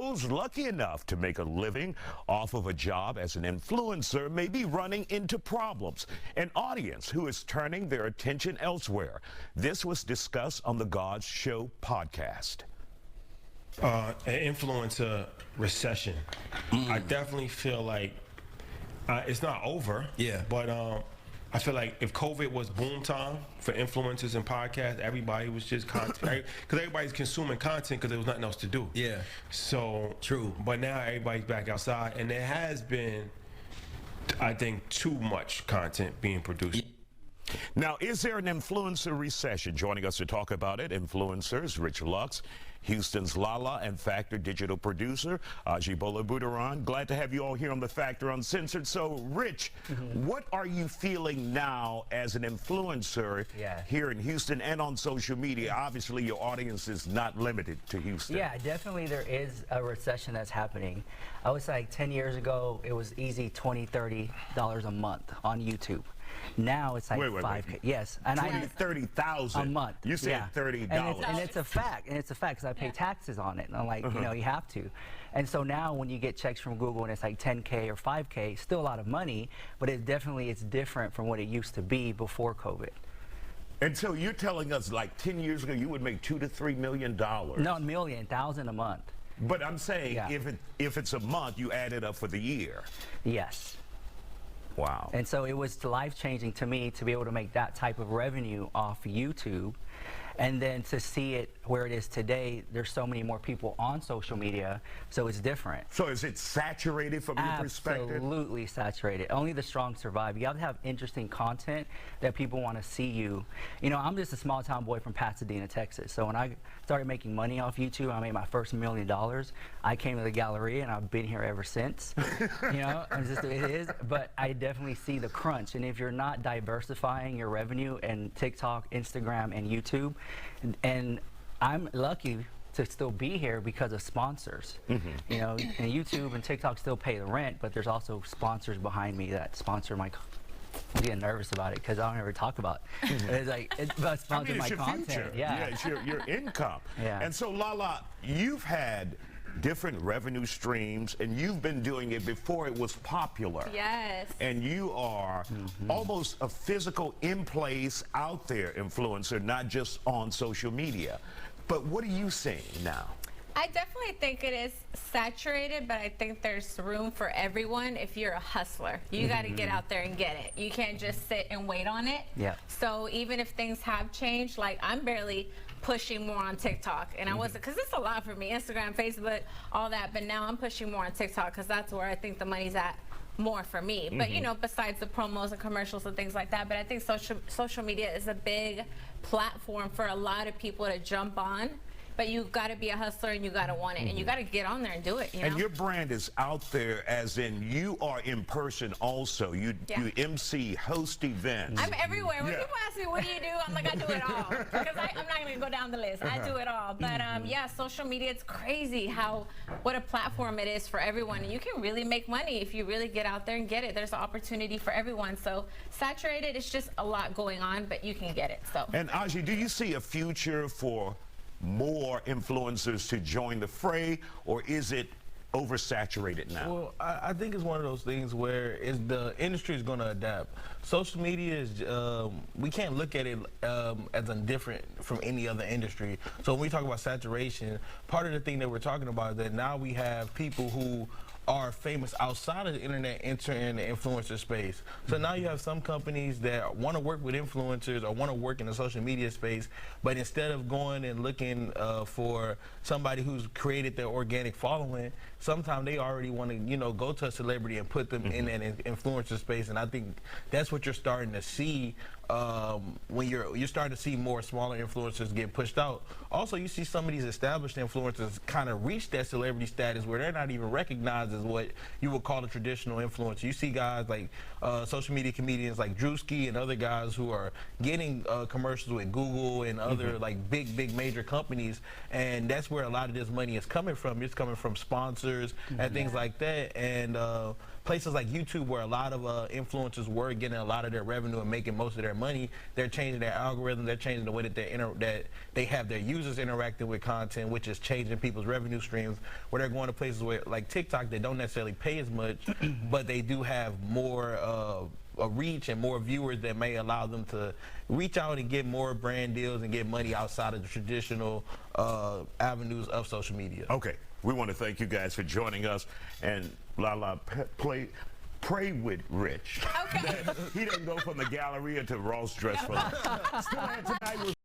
those lucky enough to make a living off of a job as an influencer may be running into problems. An audience who is turning their attention elsewhere. This was discussed on the God's Show podcast. An influencer recession. I definitely feel like it's not over. Yeah. But I feel like if COVID was boom time for influencers and podcasts, everybody was just content, because everybody's consuming content because there was nothing else to do. Yeah. So true. But now everybody's back outside, and there has been, I think, too much content being produced. Now, is there an influencer recession? Joining us to talk about it, influencers, Rich Lux, Houston's Lala and Factor digital producer, Ajibola Budaran. Glad to have you all here on the Factor Uncensored. So, Rich, what are you feeling now as an influencer here in Houston and on social media? Obviously, your audience is not limited to Houston. Yeah, definitely there is a recession that's happening. I would say like 10 years ago, it was easy $20, $30 a month on YouTube. Now it's like $5K. Yes, and 30,000 a month. You said $30. And it's a fact. And it's a fact because I pay taxes on it. And I'm like, you know, you have to. And so now when you get checks from Google and it's like 10K or 5K, still a lot of money, but it definitely is different from what it used to be before COVID. And so you're telling us like 10 years ago you would make $2 to $3 million. No, $1,000,000 a month. But I'm saying if it's a month, you add it up for the year. Yes. Wow. And so it was life-changing to me to be able to make that type of revenue off YouTube. And then to see it where it is today, there's so many more people on social media, so it's different. So is it saturated from your perspective? Absolutely saturated. Only the strong survive. You have to have interesting content that people want to see you. You know, I'm just a small town boy from Pasadena, Texas. So when I started making money off YouTube, I made my first $1 million. I came to the Galleria and I've been here ever since. You know, it is, but I definitely see the crunch. And if you're not diversifying your revenue in TikTok, Instagram, and YouTube, and I'm lucky to still be here because of sponsors. You know, and YouTube and TikTok still pay the rent, but there's also sponsors behind me that sponsor my. I'm getting nervous about it because I don't ever talk about it. It's like it's sponsor my content. Future. Yeah, it's your income. Yeah. And so Lala, you've had different revenue streams, and you've been doing it before it was popular. Yes. And you are almost a physical, in place, out there influencer, not just on social media. But what are you seeing now? I definitely think it is saturated, but I think there's room for everyone if you're a hustler. You got to get out there and get it. You can't just sit and wait on it. Yeah. So even if things have changed, like I'm barely pushing more on TikTok, and I wasn't, because it's a lot for me, Instagram, Facebook, all that, but now I'm pushing more on TikTok because that's where I think the money's at more for me. But you know, besides the promos and commercials and things like that, but I think social media is a big platform for a lot of people to jump on. But you've got to be a hustler and you got to want it and you got to get on there and do it. You know? And your brand is out there, as in you are in person also. You MC, host events. I'm everywhere. When people ask me, what do you do? I'm like, I do it all. Because I'm not going to go down the list. I do it all. But yeah, social media, it's crazy what a platform it is for everyone. And you can really make money if you really get out there and get it. There's an opportunity for everyone. So saturated, it's just a lot going on, but you can get it. So. And Aji, do you see a future for more influencers to join the fray, or is it oversaturated now? Well, I think it's one of those things where the industry is going to adapt. Social media is, we can't look at it as indifferent from any other industry. So when we talk about saturation, part of the thing that we're talking about is that now we have people who are famous outside of the internet entering the influencer space. So now you have some companies that want to work with influencers or want to work in the social media space, but instead of going and looking for somebody who's created their organic following, sometimes they already want to, you know, go to a celebrity and put them in that influencer space. And I think that's what you're starting to see when you're starting to see more smaller influencers get pushed out. Also, you see some of these established influencers kind of reach that celebrity status where they're not even recognized as what you would call a traditional influencer. You see guys like social media comedians like Drewski and other guys who are getting commercials with Google and other like big major companies, and that's where a lot of this money is coming from. It's coming from sponsors and things like that, and places like YouTube where a lot of influencers were getting a lot of their revenue and making most of their their money, they're changing their algorithm, they're changing the way that they have their users interacting with content, which is changing people's revenue streams, where they're going to places where, like TikTok, they don't necessarily pay as much, but they do have more a reach and more viewers that may allow them to reach out and get more brand deals and get money outside of the traditional avenues of social media. Okay, we want to thank you guys for joining us, and Lala, pray with Rich. Okay. He didn't go from the Galleria to Ross Dress for Still tonight.